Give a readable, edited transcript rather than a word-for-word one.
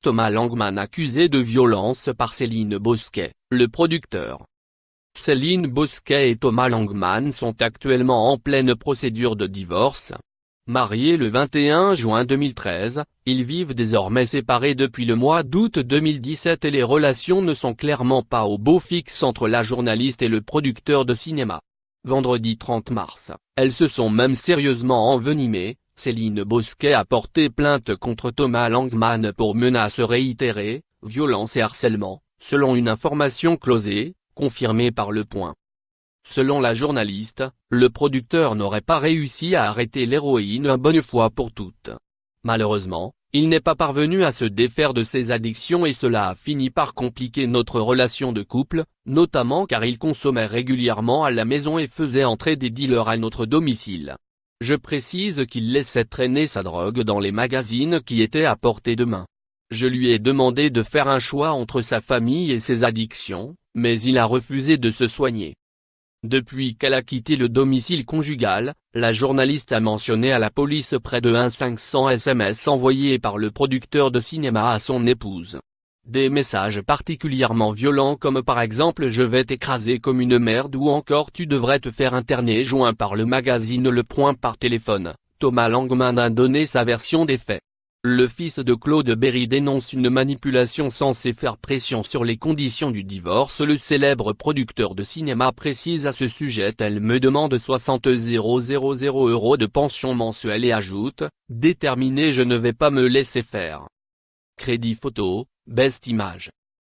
Thomas Langman accusé de violence par Céline Bosquet, le producteur. Céline Bosquet et Thomas Langman sont actuellement en pleine procédure de divorce. Mariés le 21 juin 2013, ils vivent désormais séparés depuis le mois d'août 2017 et les relations ne sont clairement pas au beau fixe entre la journaliste et le producteur de cinéma. Vendredi 30 mars, elles se sont même sérieusement envenimées. Céline Bosquet a porté plainte contre Thomas Langman pour menaces réitérées, violence et harcèlement, selon une information closée, confirmée par Le Point. Selon la journaliste, le producteur n'aurait pas réussi à arrêter l'héroïne une bonne fois pour toutes. Malheureusement, il n'est pas parvenu à se défaire de ses addictions et cela a fini par compliquer notre relation de couple, notamment car il consommait régulièrement à la maison et faisait entrer des dealers à notre domicile. Je précise qu'il laissait traîner sa drogue dans les magazines qui étaient à portée de main. Je lui ai demandé de faire un choix entre sa famille et ses addictions, mais il a refusé de se soigner. Depuis qu'elle a quitté le domicile conjugal, la journaliste a mentionné à la police près de 1500 SMS envoyés par le producteur de cinéma à son épouse. Des messages particulièrement violents comme par exemple « Je vais t'écraser comme une merde » ou encore « Tu devrais te faire interner » joint par le magazine Le Point par téléphone. Thomas Langman a donné sa version des faits. Le fils de Claude Berry dénonce une manipulation censée faire pression sur les conditions du divorce. Le célèbre producteur de cinéma précise à ce sujet « Elle me demande 60 000 € de pension mensuelle et ajoute « Déterminé, je ne vais pas me laisser faire ». Crédit photo, Best Image.